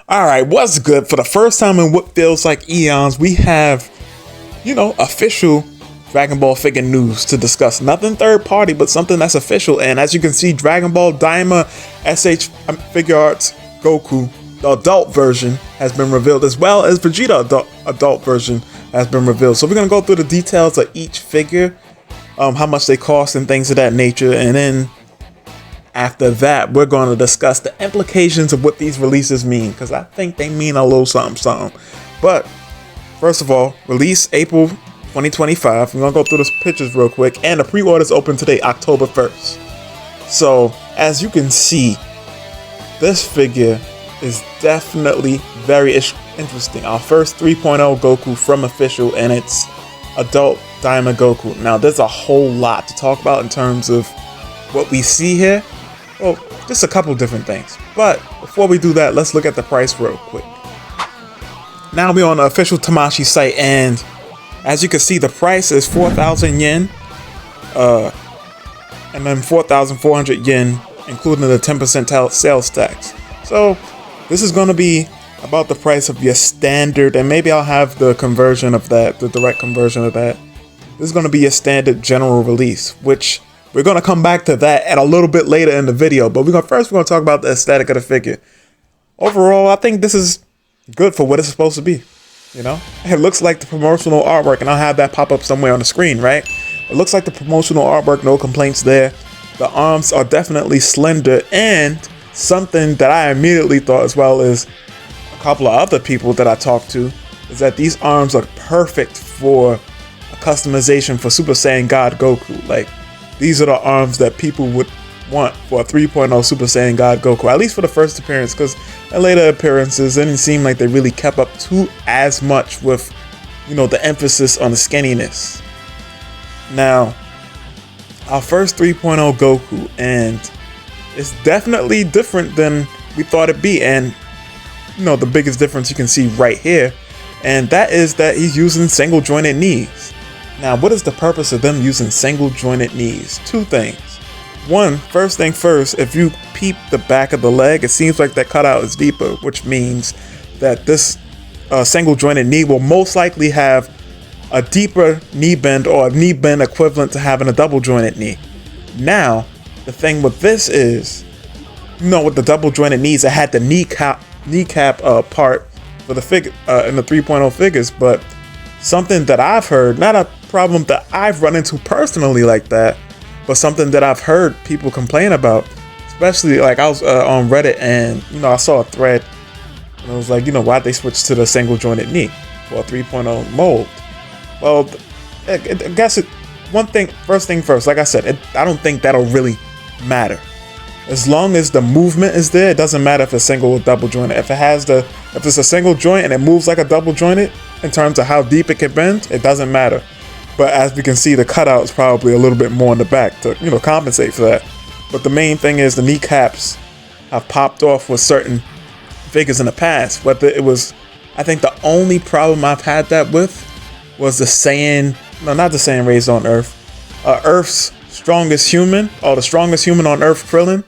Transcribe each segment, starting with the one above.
Alright, what's good? For the first time in what feels like eons, we have, official Dragon Ball figure news to discuss. Nothing third party, but something that's official. And as you can see, Dragon Ball Daima SH Figuarts Goku, the adult version, has been revealed, as well as Vegeta adult version has been revealed. So we're going to go through the details of each figure, how much they cost and things of that nature. And then after that, we're going to discuss the implications of what these releases mean, because I think they mean a little something. But first of all, release April 2025. We're going to go through the pictures real quick. And the pre-orders open today, October 1st. So as you can see, this figure is definitely very interesting. Our first 3.0 Goku from official, and it's adult Daima Goku. Now there's a whole lot to talk about in terms of what we see here. Well, just a couple different things. But before we do that, let's look at the price real quick. Now we're on the official Tamashii site, and as you can see, the price is 4,000 yen, and then 4,400 yen, including the 10% sales tax. So this is going to be about the price of your standard, and maybe I'll have the conversion of that, the direct conversion of that. This is going to be your standard general release, which we're going to come back to that at a little bit later in the video. But first we're going to talk about the aesthetic of the figure. Overall, I think this is good for what it's supposed to be. It looks like the promotional artwork, and I'll have that pop up somewhere on the screen, right? It looks like the promotional artwork, no complaints there. The arms are definitely slender, and something that I immediately thought, as well as a couple of other people that I talked to, is that these arms are perfect for a customization for Super Saiyan God Goku. Like, these are the arms that people would want for a 3.0 Super Saiyan God Goku, at least for the first appearance, because in later appearances, it didn't seem like they really kept up to as much with, the emphasis on the skinniness. Now, our first 3.0 Goku, and it's definitely different than we thought it'd be, and the biggest difference you can see right here, and that is that he's using single jointed knees. Now, what is the purpose of them using single jointed knees? Two things. One, first thing first, if you peep the back of the leg, it seems like that cutout is deeper, which means that this single jointed knee will most likely have a deeper knee bend, or a knee bend equivalent to having a double jointed knee. Now, the thing with this is, with the double jointed knees, I had the kneecap part for the figure in the 3.0 figures, but something that I've heard, not a problem that I've run into personally like that, but something that I've heard people complain about, especially like I was on Reddit, and I saw a thread, and it was like, why'd they switch to the single jointed knee for a 3.0 mold? Well, I guess first thing first, like I said, I don't think that'll really matter. As long as the movement is there, it doesn't matter if it's single or double jointed. If it's a single joint and it moves like a double jointed in terms of how deep it can bend, it doesn't matter. But as we can see, the cutout is probably a little bit more in the back to compensate for that. But the main thing is the kneecaps have popped off with certain figures in the past. Whether it was, I think the only problem I've had that with was the Saiyan, not the Saiyan raised on Earth, Earth's strongest human, or the strongest human on Earth, Krillin.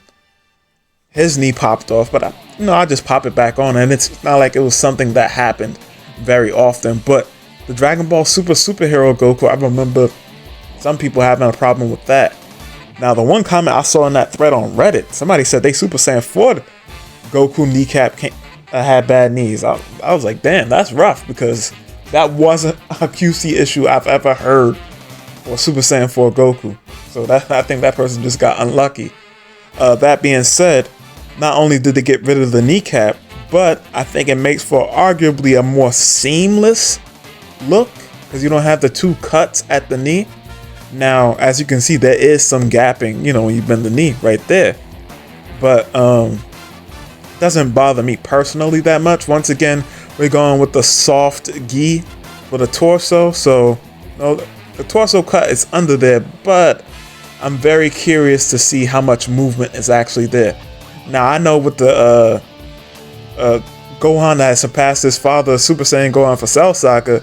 His knee popped off, but I just pop it back on, and it's not like it was something that happened very often. But the Dragon Ball Superhero Goku, I remember some people having a problem with that. Now, the one comment I saw in that thread on Reddit, somebody said they Super Saiyan 4 Goku kneecap had bad knees. I was like, damn, that's rough, because that wasn't a QC issue I've ever heard for Super Saiyan 4 Goku. So I think that person just got unlucky. That being said, not only did they get rid of the kneecap, but I think it makes for arguably a more seamless look, because you don't have the two cuts at the knee. Now, as you can see, there is some gapping, when you bend the knee right there. But doesn't bother me personally that much. Once again, we're going with the soft gi for the torso. So the torso cut is under there, but I'm very curious to see how much movement is actually there. Now, I know with the Gohan that has surpassed his father, Super Saiyan Gohan for Cell Saga,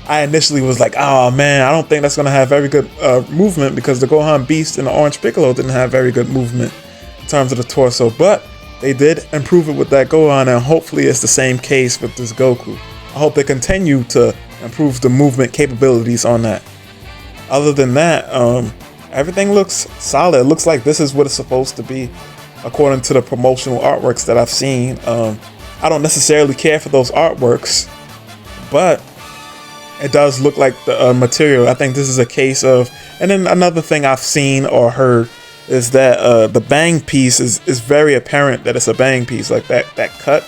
I initially was like, oh man, I don't think that's going to have very good movement, because the Gohan Beast and the Orange Piccolo didn't have very good movement in terms of the torso. But they did improve it with that Gohan, and hopefully it's the same case with this Goku. I hope they continue to improve the movement capabilities on that. Other than that, everything looks solid. It looks like this is what it's supposed to be according to the promotional artworks that I've seen. I don't necessarily care for those artworks, but it does look like the material. I think this is a case of, and then another thing I've seen or heard is that the bang piece is very apparent that it's a bang piece. Like that cut,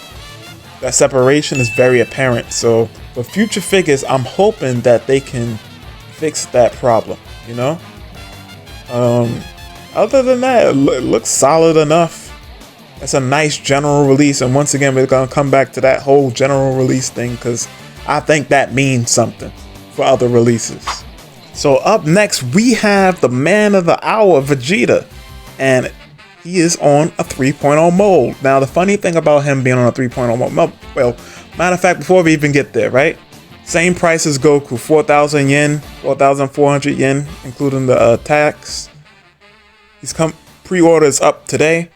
that separation is very apparent. So for future figures, I'm hoping that they can fix that problem, you know? Other than that, it looks solid enough. It's a nice general release, and once again, we're gonna come back to that whole general release thing because I think that means something for other releases. So up next, we have the man of the hour, Vegeta, and he is on a 3.0 mold. Now, the funny thing about him being on a 3.0 mold, well, matter of fact, before we even get there, right? Same price as Goku, 4,000 yen, 4,400 yen, including the tax. Pre-order is up today.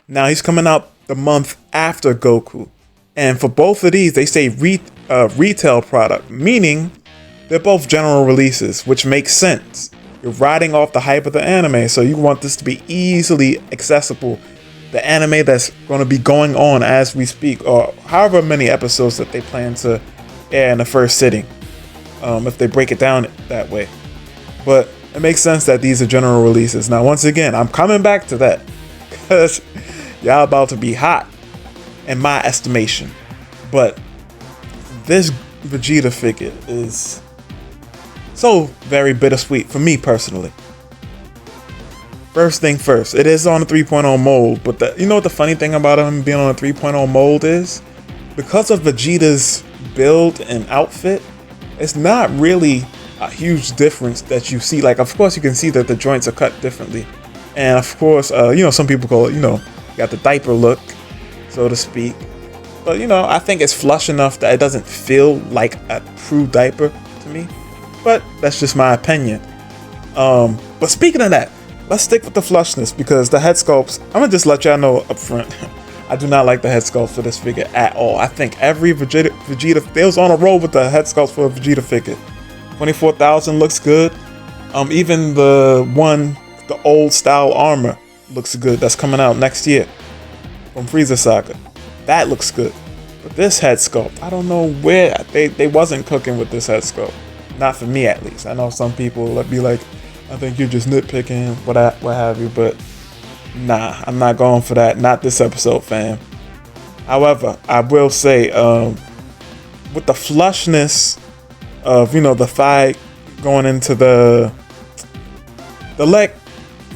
Now he's coming out the month after Goku. And for both of these, they say retail product, meaning they're both general releases, which makes sense. You're riding off the hype of the anime, so you want this to be easily accessible. The anime that's going to be going on as we speak, or however many episodes that they plan to air in the first sitting, if they break it down that way. But it makes sense that these are general releases. Now, once again, I'm coming back to that because y'all about to be hot in my estimation. But this Vegeta figure is so very bittersweet for me personally. First thing first, it is on a 3.0 mold, but you know what the funny thing about him being on a 3.0 mold is? Because of Vegeta's build and outfit, it's not really a huge difference that you see. Like, of course, you can see that the joints are cut differently. And of course, you know, some people call it, you know, got the diaper look, so to speak. But, you know, I think it's flush enough that it doesn't feel like a true diaper to me. But that's just my opinion. But speaking of that, let's stick with the flushness because the head sculpts, I'm gonna just let y'all know up front, I do not like the head sculpt for this figure at all. I think every Vegeta, they was on a roll with the head sculpts for a Vegeta figure. 24,000 looks good. Even the old style armor looks good. That's coming out next year from Frieza Saga. That looks good. But this head sculpt, I don't know where they wasn't cooking with this head sculpt. Not for me, at least. I know some people would be like, I think you're just nitpicking, what have you, but nah, I'm not going for that. Not this episode, fam. However, I will say, with the flushness of, you know, the thigh going into the leg,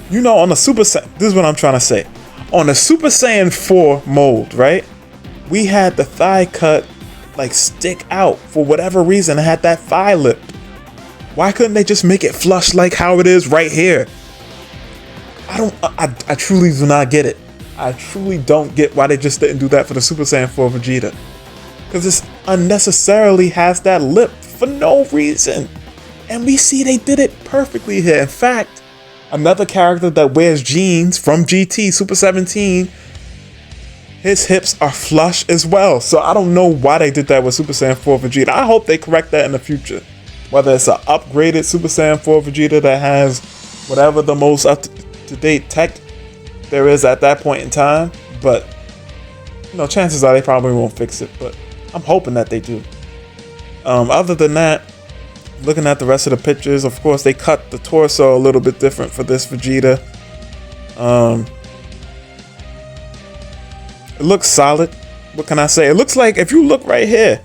you know, on the Super Saiyan, this is what I'm trying to say. On the Super Saiyan 4 mold, right? We had the thigh cut, like, stick out for whatever reason. It had that thigh lip. Why couldn't they just make it flush like how it is right here? I truly do not get it. I truly don't get why they just didn't do that for the Super Saiyan 4 Vegeta. Because this unnecessarily has that lip for no reason. And we see they did it perfectly here. In fact, another character that wears jeans from GT, Super 17, his hips are flush as well. So I don't know why they did that with Super Saiyan 4 Vegeta. I hope they correct that in the future. Whether it's an upgraded Super Saiyan 4 Vegeta that has whatever the most up-to-date tech there is at that point in time. But, you know, chances are they probably won't fix it. But I'm hoping that they do. Other than that, looking at the rest of the pictures, of course, they cut the torso a little bit different for this Vegeta. It looks solid. What can I say? It looks like, if you look right here,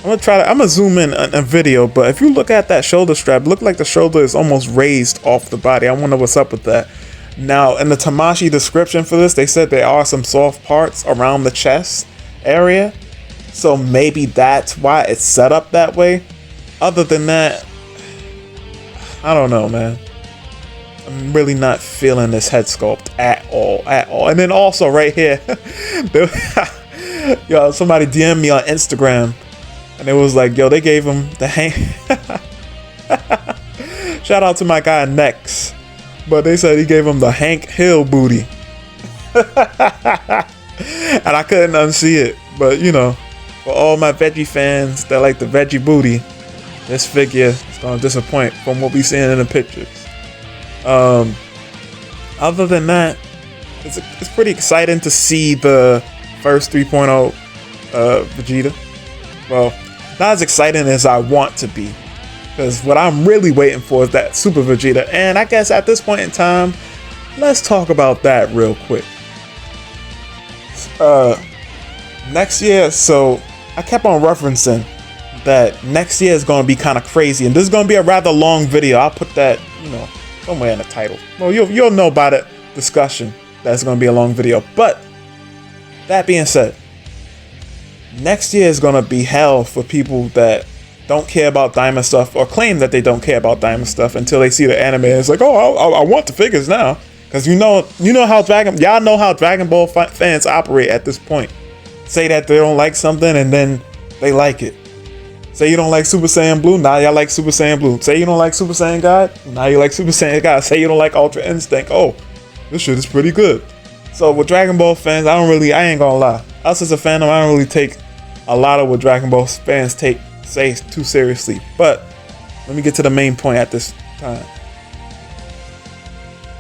I'm gonna zoom in a video, but if you look at that shoulder strap, it looks like the shoulder is almost raised off the body. I wonder what's up with that. Now, in the Tamashii description for this, they said there are some soft parts around the chest area. So maybe that's why it's set up that way. Other than that, I don't know, man. I'm really not feeling this head sculpt at all. And then also right here, yo, somebody DM'd me on Instagram. And it was like, yo, they gave him the Hank. Shout out to my guy Nex. But they said he gave him the Hank Hill booty. And I couldn't unsee it. But you know, for all my veggie fans that like the veggie booty, this figure is gonna disappoint from what we're seeing in the pictures. Other than that, it's pretty exciting to see the first 3.0 Vegeta. Well, not as exciting as I want to be, because what I'm really waiting for is that Super Vegeta. And I guess at this point in time, let's talk about that real quick. Next year, so I kept on referencing that next year is going to be kind of crazy, and this is going to be a rather long video. I'll put that, you know, somewhere in the title. Well, you'll know by the discussion that's going to be a long video. But that being said, next year is going to be hell for people that don't care about Daima stuff, or claim that they don't care about Daima stuff until they see the anime. It's like, oh, I want the figures now, because you know how y'all know how Dragon Ball fans operate at this point. Say that they don't like something and then they like it. Say you don't like Super Saiyan Blue, now y'all like Super Saiyan Blue. Say you don't like Super Saiyan God, now you like Super Saiyan God. Say you don't like Ultra Instinct, oh, this shit is pretty good. So with Dragon Ball fans, I ain't gonna lie. Us as a fandom, I don't really take a lot of what Dragon Ball fans say too seriously. But let me get to the main point at this time.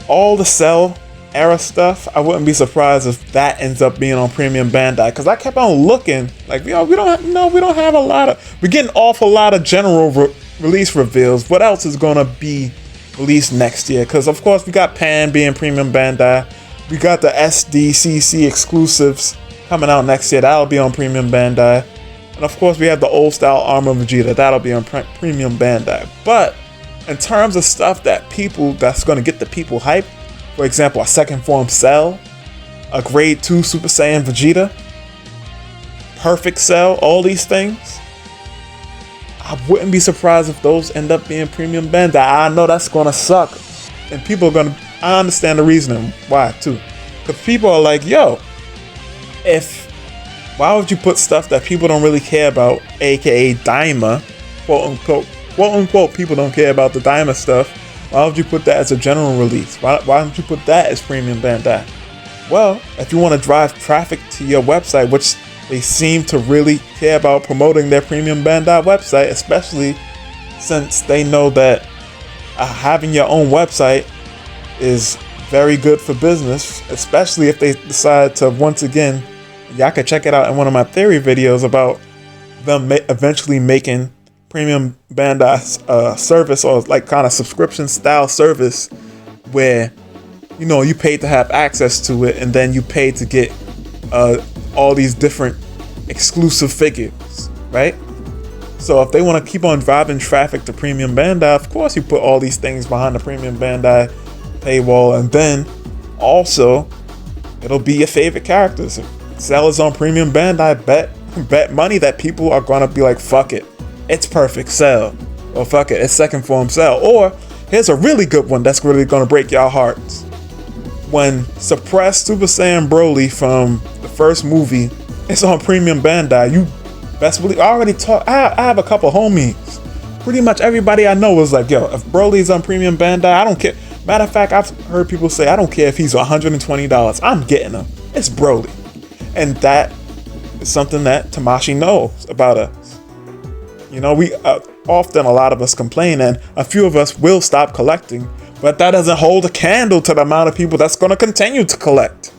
All the Cell era stuff, I wouldn't be surprised if that ends up being on Premium Bandai, because I kept on looking like, we don't have a lot of, we're getting awful lot of general release reveals. What else is gonna be released next year? Because of course we got Pan being Premium Bandai, we got the NYCC exclusives coming out next year, that'll be on Premium Bandai, and of course we have the old style Armor Vegeta, that'll be on Premium Bandai. But in terms of stuff that's gonna get the people hyped, for example, a second form Cell, a grade 2 Super Saiyan Vegeta, Perfect Cell, all these things, I wouldn't be surprised if those end up being Premium Bandai. I know that's gonna suck, and people are gonna, I understand the reasoning why too, because people are like, yo, why would you put stuff that people don't really care about, aka Daima, quote unquote, people don't care about the Daima stuff. Why would you put that as a general release? Why don't you put that as Premium Bandai? Well, if you want to drive traffic to your website, which they seem to really care about promoting their Premium Bandai website, especially since they know that having your own website is very good for business, especially if they decide to, once again, y'all can check it out in one of my theory videos about them eventually making Premium Bandai service, or like kind of subscription style service, where you know you pay to have access to it, and then you pay to get all these different exclusive figures, right? So if they want to keep on driving traffic to Premium Bandai, of course you put all these things behind the Premium Bandai paywall, and then also it'll be your favorite characters. If Cell is on Premium Bandai, bet money that people are gonna be like, fuck it, it's Perfect Cell, or fuck it, it's second form Cell. Or here's a really good one that's really gonna break y'all hearts. When suppressed Super Saiyan Broly from the first movie is on Premium Bandai, you best believe, I have a couple homies, pretty much everybody I know was like, yo, if Broly's on Premium Bandai, I don't care. Matter of fact, I've heard people say, I don't care if he's $120, I'm getting him, it's Broly. And that is something that Tamashii knows about us. You know, we often, a lot of us complain, and a few of us will stop collecting, but that doesn't hold a candle to the amount of people that's going to continue to collect.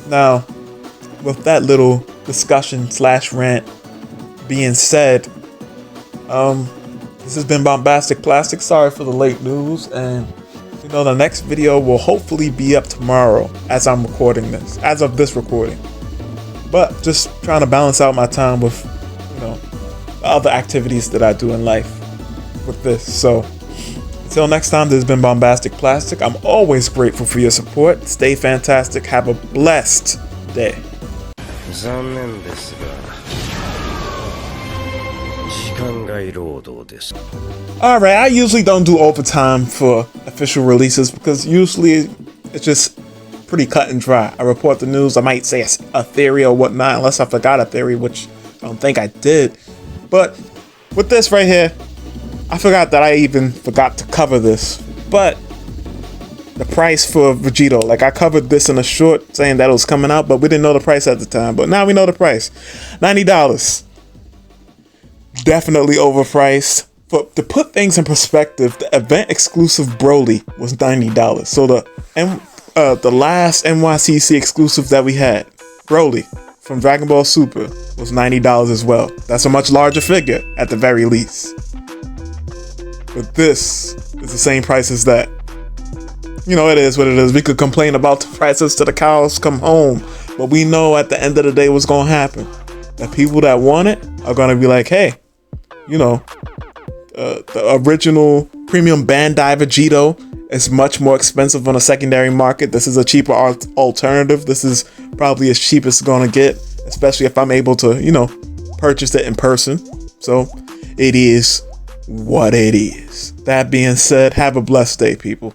Now, with that little discussion / rant being said, this has been BombasticPlastic. Sorry for the late news, and you know, the next video will hopefully be up tomorrow as I'm recording this, as of this recording. But just trying to balance out my time with, you know, other activities that I do in life with this. So until next time, this has been BombasticPlastic. I'm always grateful for your support. Stay fantastic. Have a blessed day. Alright, I usually don't do overtime for official releases because usually it's just pretty cut and dry. I report the news, I might say a theory or whatnot, unless I forgot a theory, which I don't think I did. But with this right here, I forgot that I even forgot to cover this. But the price for Vegito. Like, I covered this in a short saying that it was coming out, but we didn't know the price at the time. But now we know the price. $90. Definitely overpriced. But to put things in perspective, the event exclusive Broly was $90. So the last NYCC exclusive that we had, Broly from Dragon Ball Super, was $90 as well. That's a much larger figure at the very least. But this is the same price as that. You know, it is what it is. We could complain about the prices till the cows come home, but we know at the end of the day what's gonna happen. The people that want it are gonna be like, hey, you know, the original premium Bandai Vegito is much more expensive on a secondary market. This is a cheaper alternative. This is probably as cheap as it's gonna get, especially if I'm able to, you know, purchase it in person. So it is what it is. That being said, have a blessed day, people.